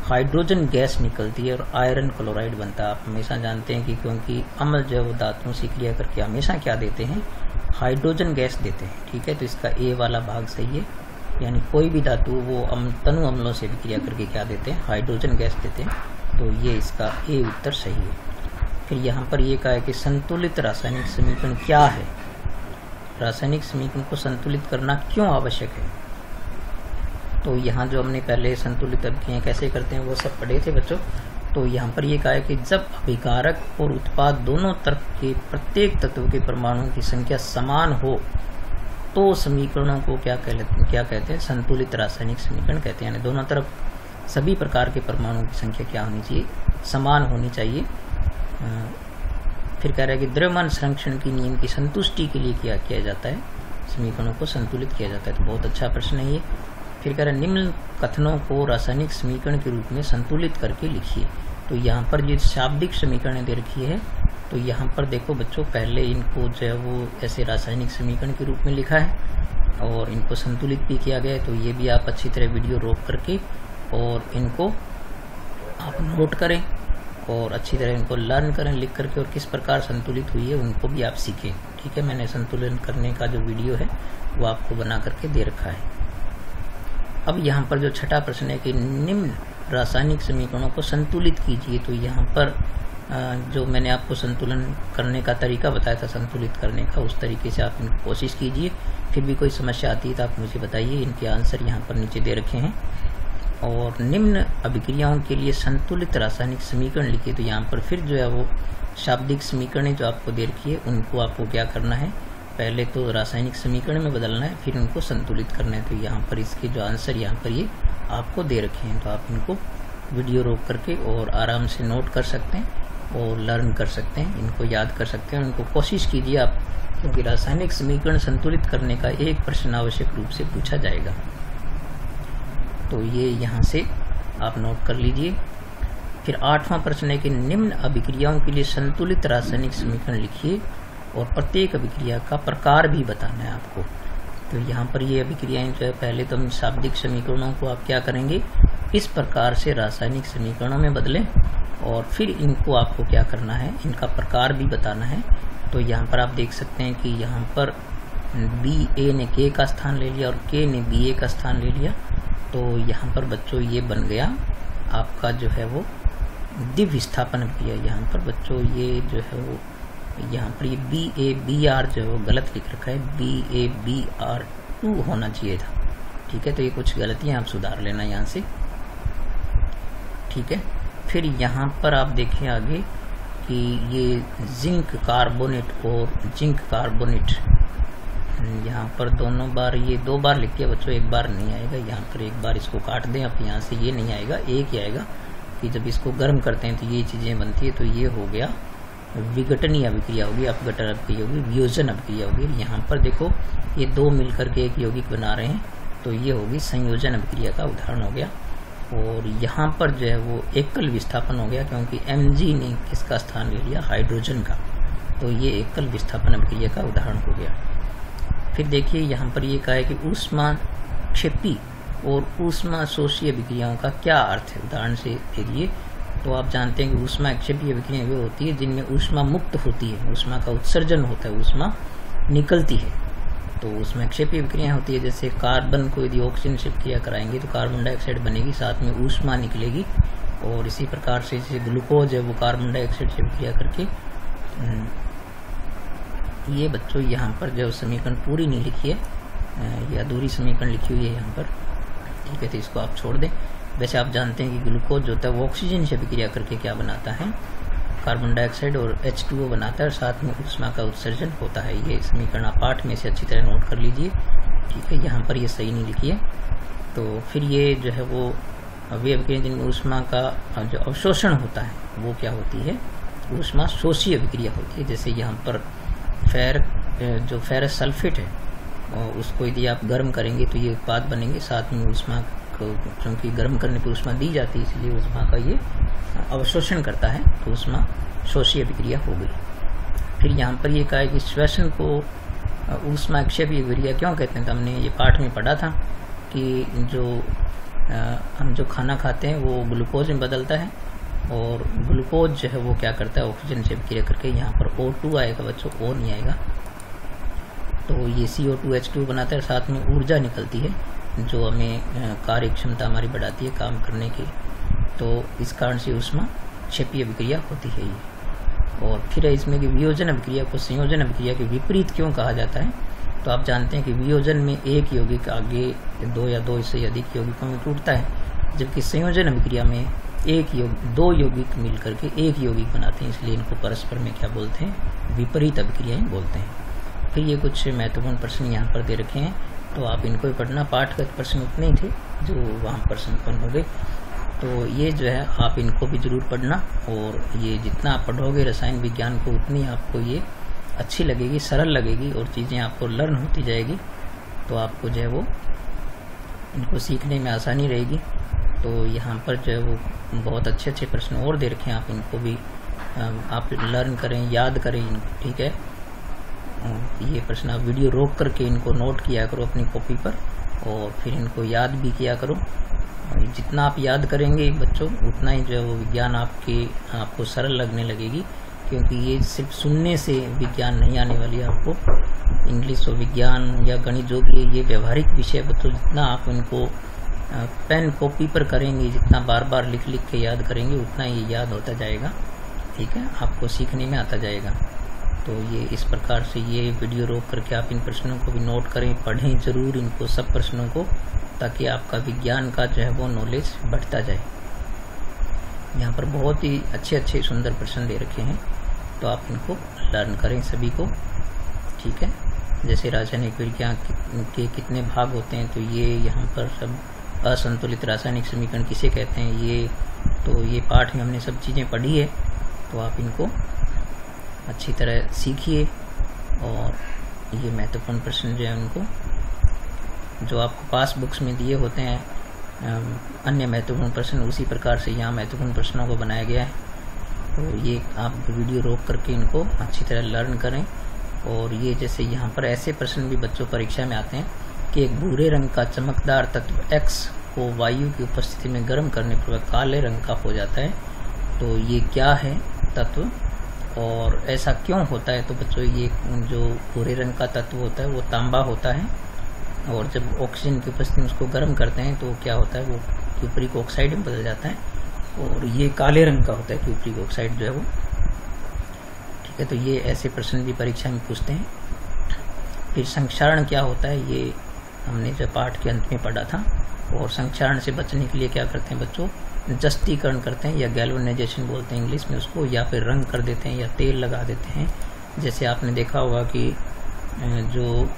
हाइड्रोजन गैस निकलती है और आयरन क्लोराइड बनता है। आप हमेशा जानते हैं कि क्योंकि अम्ल जो है वो धातुओं से क्रिया करके हमेशा क्या देते हैं, हाइड्रोजन गैस देते हैं। ठीक है, तो इसका ए वाला भाग सही है, यानी कोई भी धातु वो तनु अम्लों से भी क्रिया करके क्या देते हैं, हाइड्रोजन गैस देते हैं। तो ये इसका ए उत्तर सही है। फिर यहाँ पर ये कहा है कि संतुलित रासायनिक समीकरण क्या है, रासायनिक समीकरण को संतुलित करना क्यों आवश्यक है। तो यहाँ जो हमने पहले संतुलित अभिक्रियाएं कैसे करते हैं वो सब पढ़े थे बच्चों। तो यहाँ पर ये कहा है कि जब अभिकारक और उत्पाद दोनों तरफ के प्रत्येक तत्व के परमाणुओं की संख्या समान हो तो समीकरणों को क्या कहते हैं, संतुलित रासायनिक समीकरण कहते हैं। यानी दोनों तरफ सभी प्रकार के परमाणुओं की संख्या क्या होनी चाहिए, समान होनी चाहिए। फिर कह रहा है कि द्रव्यमान संरक्षण की नियम की संतुष्टि के लिए क्या किया जाता है, समीकरणों को संतुलित किया जाता है। तो बहुत अच्छा प्रश्न है ये। फिर कह रहा है निम्न कथनों को रासायनिक समीकरण के रूप में संतुलित करके लिखिए। तो यहाँ पर ये शाब्दिक समीकरण दे रखी है। तो यहाँ पर देखो बच्चों, पहले इनको जो है वो ऐसे रासायनिक समीकरण के रूप में लिखा है और इनको संतुलित भी किया गया है। तो ये भी आप अच्छी तरह वीडियो रोक करके और इनको आप नोट करें और अच्छी तरह इनको लर्न करें लिख करके, और किस प्रकार संतुलित हुई है उनको भी आप सीखें। ठीक है, मैंने संतुलन करने का जो वीडियो है वो आपको बना करके दे रखा है। अब यहाँ पर जो छठा प्रश्न है कि निम्न रासायनिक समीकरणों को संतुलित कीजिए। तो यहाँ पर जो मैंने आपको संतुलन करने का तरीका बताया था, संतुलित करने का, उस तरीके से आप इनको कोशिश कीजिए। फिर भी कोई समस्या आती है तो आप मुझे बताइए। इनके आंसर यहाँ पर नीचे दे रखे हैं। और निम्न अभिक्रियाओं के लिए संतुलित रासायनिक समीकरण लिखिए। तो यहाँ पर फिर जो है वो शाब्दिक समीकरण जो आपको दे रखी है उनको आपको क्या करना है, पहले तो रासायनिक समीकरण में बदलना है, फिर उनको संतुलित करना है। तो यहाँ पर इसके जो आंसर यहाँ पर ये आपको दे रखे हैं। तो आप इनको वीडियो रोक करके और आराम से नोट कर सकते हैं और लर्न कर सकते हैं, इनको याद कर सकते हैं। उनको कोशिश कीजिए आप, क्योंकि रासायनिक समीकरण संतुलित करने का एक प्रश्न आवश्यक रूप से पूछा जाएगा। तो ये यहाँ से आप नोट कर लीजिए। फिर 8वां प्रश्न है कि निम्न अभिक्रियाओं के लिए संतुलित रासायनिक समीकरण लिखिए और प्रत्येक अभिक्रिया का प्रकार भी बताना है आपको। तो यहाँ पर ये अभिक्रियाएं जो है, पहले तो हम शाब्दिक समीकरणों को आप क्या करेंगे, इस प्रकार से रासायनिक समीकरणों में बदलें और फिर इनको आपको क्या करना है, इनका प्रकार भी बताना है। तो यहाँ पर आप देख सकते हैं कि यहाँ पर BA ने K का स्थान ले लिया और K ने BA का स्थान ले लिया। तो यहाँ पर बच्चों ये बन गया आपका जो है वो द्विविस्थापन विस्थापन अभिक्रिया। यहाँ पर बच्चों ये जो है वो, यहाँ पर ये BABR जो है वो गलत लिख रखा है, BABR2 होना चाहिए था। ठीक है, तो ये कुछ गलतियां आप सुधार लेना यहाँ से। ठीक है, फिर यहाँ पर आप देखें आगे कि ये जिंक कार्बोनेट और जिंक कार्बोनेट, यहाँ पर दोनों बार, ये 2 बार लिख के बच्चों, एक बार नहीं आएगा। यहाँ पर एक बार इसको काट दें आप, यहाँ से ये नहीं आएगा, एक ही आएगा कि जब इसको गर्म करते हैं तो ये चीजें बनती है। तो ये हो गया विघटनीय अभिक्रिया होगी, अपघटन अभिक्रिया होगी, वियोजन अभिक्रिया होगी। यहाँ पर देखो ये 2 मिलकर के एक यौगिक बना रहे हैं, तो ये होगी संयोजन अभिक्रिया का उदाहरण हो गया। और यहाँ पर जो है वो एकल विस्थापन हो गया, क्योंकि Mg ने किसका स्थान ले लिया, हाइड्रोजन का। तो ये एकल विस्थापन अभिक्रिया का उदाहरण हो गया। फिर देखिए यहाँ पर ये कहा है कि ऊष्माक्षेपी और ऊष्मा शोषी अभिक्रियाओं का क्या अर्थ है, उदाहरण से देखिए। तो आप जानते हैं कि ऊष्माक्षेपी अभिक्रिया वे होती है जिनमें ऊष्मा मुक्त होती है, ऊष्मा का उत्सर्जन होता है, ऊष्मा निकलती है। तो ऊष्माक्षेपी अभिक्रिया होती है, जैसे कार्बन को यदि ऑक्सीजन से अभिक्रिया कराएंगे तो कार्बन डाइऑक्साइड बनेगी, साथ में ऊष्मा निकलेगी। और इसी प्रकार से जैसे ग्लूकोज है वो कार्बन डाइऑक्साइड से अभिक्रिया करके, ये बच्चों यहाँ पर जो समीकरण पूरी नहीं लिखी है, ये अधूरी समीकरण लिखी हुई है यहाँ पर। ठीक है, तो इसको आप छोड़ दें। वैसे आप जानते हैं कि ग्लूकोज जो होता है वो ऑक्सीजन से अभिक्रिया करके क्या बनाता है, कार्बन डाइऑक्साइड और H2O बनाता है, और साथ में ऊष्मा का उत्सर्जन होता है। ये समीकरण आप पाठ में से अच्छी तरह नोट कर लीजिए। ठीक है, यहाँ पर ये सही नहीं लिखी है। तो फिर ये जो है वो वे अभिक्रिया जिनमें ऊष्मा का जो अवशोषण होता है वो क्या होती है, ऊष्मा शोषी अभिक्रिया होती है। जैसे यहाँ पर जो फेरस सल्फेट है और उसको यदि आप गर्म करेंगे तो ये उत्पाद बनेंगे, साथ में ऊष्मा को, क्योंकि गर्म करने पर ऊष्मा दी जाती है इसलिए ऊष्मा का ये अवशोषण करता है, तो ऊष्मा शोषी अभिक्रिया हो गई। फिर यहाँ पर ये कहा है कि श्वसन को ऊष्माक्षेपी अभिक्रिया क्यों कहते हैं। तो हमने ये पाठ में पढ़ा था कि हम जो खाना खाते हैं वो ग्लूकोज में बदलता है, और ग्लूकोज जो है वो क्या करता है, ऑक्सीजन से अभिक्रिया करके यहाँ पर O2 आएगा बच्चों, O नहीं आएगा। तो ये CO2H2 बनाता है, साथ में ऊर्जा निकलती है जो हमें कार्य क्षमता हमारी बढ़ाती है काम करने की। तो इस कारण से ऊष्मा क्षेपीय अभिक्रिया होती है ये। और फिर इसमें कि वियोजन अभिक्रिया को संयोजन अभिक्रिया के विपरीत क्यों कहा जाता है। तो आप जानते हैं कि वियोजन में एक यौगिक आगे 2 या 2 से अधिक यौगिकों में टूटता है, जबकि संयोजन अभिक्रिया में दो यौगिक मिलकर के एक यौगिक बनाते हैं, इसलिए इनको परस्पर में क्या बोलते हैं, विपरीत अभिक्रियाएं बोलते हैं। फिर ये कुछ महत्वपूर्ण प्रश्न यहाँ पर दे रखे हैं, तो आप इनको ही पढ़ना। पाठगत प्रश्न उतने ही थे जो वहाँ पर संपन्न हो गए, तो ये जो है आप इनको भी जरूर पढ़ना। और ये जितना आप पढ़ोगे रसायन विज्ञान को उतनी आपको ये अच्छी लगेगी, सरल लगेगी और चीज़ें आपको लर्न होती जाएगी, तो आपको जो है वो इनको सीखने में आसानी रहेगी। तो यहाँ पर जो है वो बहुत अच्छे अच्छे प्रश्न और दे रखे हैं, आप इनको भी आप लर्न करें, याद करें इनको, ठीक है। ये प्रश्न आप वीडियो रोक करके इनको नोट किया करो अपनी कॉपी पर, और फिर इनको याद भी किया करो। जितना आप याद करेंगे बच्चों उतना ही जो है वो विज्ञान आपको सरल लगने लगेगी, क्योंकि ये सिर्फ सुनने से विज्ञान नहीं आने वाली है आपको। इंग्लिश और विज्ञान या गणित जो भी ये व्यवहारिक विषय बच्चों, जितना आप इनको पेन कॉपी पर करेंगे, जितना बार बार लिख लिख के याद करेंगे उतना ये याद होता जाएगा, ठीक है, आपको सीखने में आता जाएगा। तो ये इस प्रकार से ये वीडियो रोक करके आप इन प्रश्नों को भी नोट करें, पढ़ें जरूर इनको, सब प्रश्नों को, ताकि आपका विज्ञान का जो है वो नॉलेज बढ़ता जाए। यहाँ पर बहुत ही अच्छे अच्छे सुंदर प्रश्न दे रखे हैं, तो आप इनको लर्न करें सभी को, ठीक है। जैसे रासायनिक विज्ञान के कितने भाग होते हैं, तो ये यहाँ पर सब असंतुलित रासायनिक समीकरण किसे कहते हैं, ये पाठ में हमने सब चीज़ें पढ़ी है, तो आप इनको अच्छी तरह सीखिए। और ये महत्वपूर्ण प्रश्न जो है उनको, जो आपको पास बुक्स में दिए होते हैं अन्य महत्वपूर्ण प्रश्न, उसी प्रकार से यहाँ महत्वपूर्ण प्रश्नों को बनाया गया है। तो ये आप वीडियो रोक करके इनको अच्छी तरह लर्न करें। और ये जैसे यहाँ पर ऐसे प्रश्न भी बच्चों परीक्षा में आते हैं कि एक भूरे रंग का चमकदार तत्व X को वायु की उपस्थिति में गर्म करने पर वह काले रंग का हो जाता है, तो ये क्या है तत्व और ऐसा क्यों होता है। तो बच्चों ये जो भूरे रंग का तत्व होता है वो तांबा होता है, और जब ऑक्सीजन की उपस्थिति में उसको गर्म करते हैं तो क्या होता है, वो क्यूप्रिक ऑक्साइड में बदल जाता है, और ये काले रंग का होता है क्यूप्रिक ऑक्साइड जो है वो, ठीक है। तो ये ऐसे प्रश्न भी परीक्षा में पूछते हैं। फिर संक्षारण क्या होता है, ये हमने जो पाठ के अंत में पढ़ा था। और संक्षारण से बचने के लिए क्या करते हैं बच्चों, जस्तीकरण करते हैं, या गैल्वेनाइजेशन बोलते हैं इंग्लिश में उसको, या फिर रंग कर देते हैं या तेल लगा देते हैं। जैसे आपने देखा होगा कि जो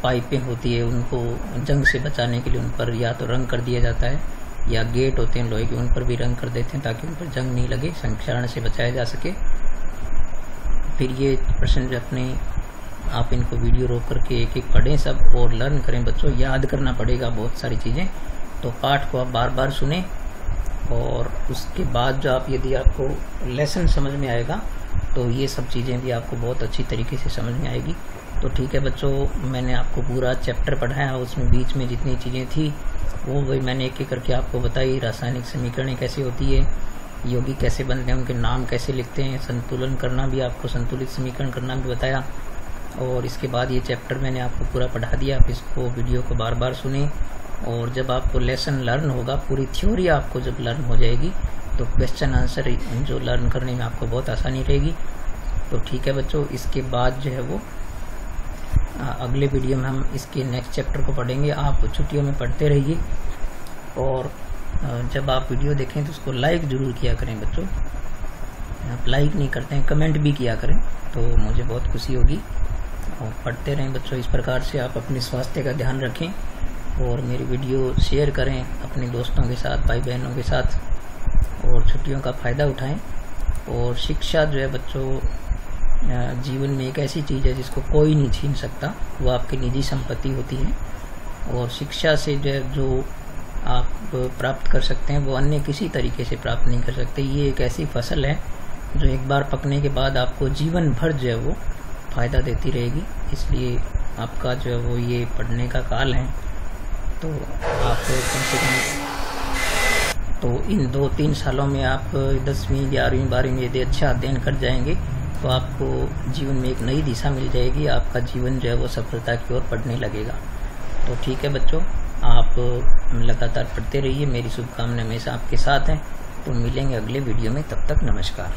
पाइपें होती है उनको जंग से बचाने के लिए उन पर या तो रंग कर दिया जाता है, या गेट होते हैं लोहे के उन पर भी रंग कर देते हैं ताकि उन पर जंग नहीं लगे, संक्षारण से बचाया जा सके। फिर ये प्रश्न जो अपने आप इनको वीडियो रोक करके एक एक पढ़ें सब, और लर्न करें बच्चों, याद करना पड़ेगा बहुत सारी चीज़ें। तो पाठ को आप बार बार सुने, और उसके बाद जो आप यदि आपको लेसन समझ में आएगा तो ये सब चीज़ें भी आपको बहुत अच्छी तरीके से समझ में आएगी। तो ठीक है बच्चों, मैंने आपको पूरा चैप्टर पढ़ाया, उसमें बीच में जितनी चीज़ें थी वो वही मैंने एक एक करके आपको बताई। रासायनिक समीकरण कैसे होती है, यौगिक कैसे बनते हैं, उनके नाम कैसे लिखते हैं, संतुलन करना भी आपको, संतुलित समीकरण करना भी बताया। और इसके बाद ये चैप्टर मैंने आपको पूरा पढ़ा दिया। आप इसको वीडियो को बार बार सुने, और जब आपको लेसन लर्न होगा, पूरी थ्योरी आपको जब लर्न हो जाएगी, तो क्वेश्चन आंसर जो लर्न करने में आपको बहुत आसानी रहेगी। तो ठीक है बच्चों, इसके बाद जो है वो अगले वीडियो में हम इसके नेक्स्ट चैप्टर को पढ़ेंगे। आप छुट्टियों में पढ़ते रहिए, और जब आप वीडियो देखें तो उसको लाइक जरूर किया करें बच्चों। आप लाइक नहीं करते हैं, कमेंट भी किया करें, तो मुझे बहुत खुशी होगी। और पढ़ते रहें बच्चों, इस प्रकार से आप अपने स्वास्थ्य का ध्यान रखें, और मेरी वीडियो शेयर करें अपने दोस्तों के साथ, भाई बहनों के साथ, और छुट्टियों का फ़ायदा उठाएं। और शिक्षा जो है बच्चों जीवन में एक ऐसी चीज़ है जिसको कोई नहीं छीन सकता, वो आपकी निजी संपत्ति होती है। और शिक्षा से जो आप प्राप्त कर सकते हैं वो अन्य किसी तरीके से प्राप्त नहीं कर सकते। ये एक ऐसी फसल है जो एक बार पकने के बाद आपको जीवन भर जो है वो फ़ायदा देती रहेगी। इसलिए आपका जो है वो ये पढ़ने का काल है, तो आप कम से कम तो इन 2-3 सालों में आप 10वीं 11वीं 12वीं में यदि अच्छा अध्ययन कर जाएंगे तो आपको जीवन में एक नई दिशा मिल जाएगी, आपका जीवन जो है वो सफलता की ओर बढ़ने लगेगा। तो ठीक है बच्चों, आप लगातार पढ़ते रहिए, मेरी शुभकामनाएं हमेशा आपके साथ हैं। तो मिलेंगे अगले वीडियो में, तब तक नमस्कार।